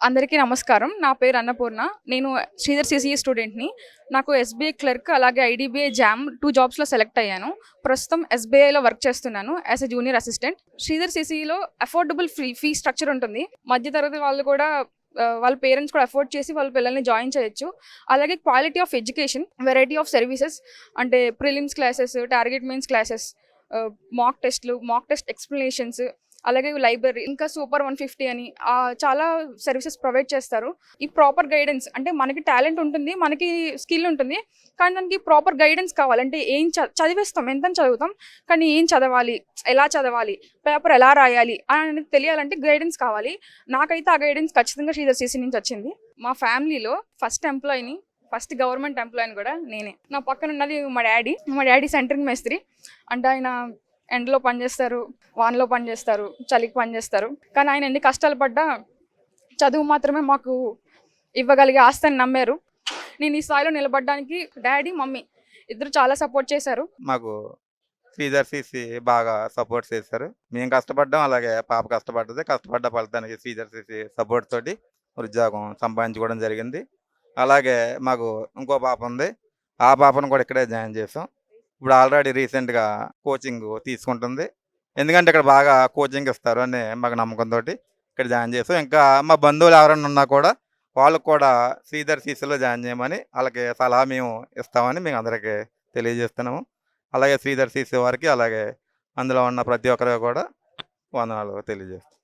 అందరికీ నమస్కారం. నా పేరు అన్నపూర్ణ. నేను శ్రీధర్ సీసీఈ స్టూడెంట్‌ని. నాకు ఎస్‌బీఐ క్లర్క్ అలాగే ఐడీబీఐ జామ్ 2 జాబ్స్‌లో సెలెక్ట్ అయ్యాను. ప్రస్తుతం ఎస్‌బీఐలో వర్క్ చేస్తున్నాను as a junior assistant. Sridhar సీసీఈలో అఫోర్డబుల్ ఫీ స్ట్రక్చర్ ఉంటుంది. మధ్య తరగతి వాళ్ళు కూడా వాళ్ళ పేరెంట్స్ కూడా అఫోర్డ్ చేసి వాళ్ళ పిల్లల్ని జాయిన్ చేయొచ్చు. అలాగే quality of education, variety of services అంటే prelims classes, target mains classes, mock టెస్ట్‌లు, మాక్ టెస్ట్ ఎక్స్‌ప్లనేషన్స్, అలాగే లైబ్రరీ, ఇంకా సూపర్ 150 అని చాలా సర్వీసెస్ ప్రొవైడ్ చేస్తారు. ఈ ప్రాపర్ గైడెన్స్ అంటే మనకి టాలెంట్ ఉంటుంది, మనకి స్కిల్ ఉంటుంది, కానీ దానికి ప్రాపర్ గైడెన్స్ కావాలి. అంటే ఏం చదివేస్తాం, ఎంతని చదువుతాం, కానీ ఏం చదవాలి, ఎలా చదవాలి, పేపర్ ఎలా రాయాలి అనేది తెలియాలంటే గైడెన్స్ కావాలి. నాకైతే ఆ గైడెన్స్ ఖచ్చితంగా శ్రీధర్ సీసీ నుంచి వచ్చింది. మా ఫ్యామిలీలో ఫస్ట్ గవర్నమెంట్ ఎంప్లాయీని కూడా నేనే. నా పక్కన ఉన్నది మా డాడీ సెంటరింగ్ మేస్త్రి. అంటే ఆయన ఎండలో పనిచేస్తారు, వానలో పనిచేస్తారు, చలికి పనిచేస్తారు. కానీ ఆయన ఎన్ని కష్టాలు పడ్డా చదువు మాత్రమే మాకు ఇవ్వగలిగే ఆస్తిని నమ్మారు. నేను ఈ స్థాయిలో నిలబడడానికి డాడీ, మమ్మీ ఇద్దరు చాలా సపోర్ట్ చేశారు. మాకు శ్రీధర్ సీసీ బాగా సపోర్ట్ చేశారు. మేము కష్టపడ్డాం, అలాగే పాప కష్టపడ్డది. కష్టపడ్డ ఫలితానికి శ్రీధర్ సీసీ సపోర్ట్ తోటి ఉద్యోగం సంపాదించుకోవడం జరిగింది. అలాగే మాకు ఇంకో పాప ఉంది, ఆ పాపను కూడా ఇక్కడే జాయిన్ చేసాం. ఇప్పుడు ఆల్రెడీ రీసెంట్గా కోచింగ్ తీసుకుంటుంది. ఎందుకంటే ఇక్కడ బాగా కోచింగ్ ఇస్తారు అని మాకు నమ్మకంతో ఇక్కడ జాయిన్ చేసాం. ఇంకా మా బంధువులు ఎవరైనా ఉన్నా కూడా వాళ్ళకు కూడా శ్రీధర్ సీసీలో జాయిన్ చేయమని వాళ్ళకి సలహా మేము ఇస్తామని మేము అందరికీ తెలియజేస్తున్నాము. అలాగే శ్రీధర్ సీసీ వారికి, అలాగే అందులో ఉన్న ప్రతి ఒక్కరికి కూడా వందనాలు తెలియజేస్తాం.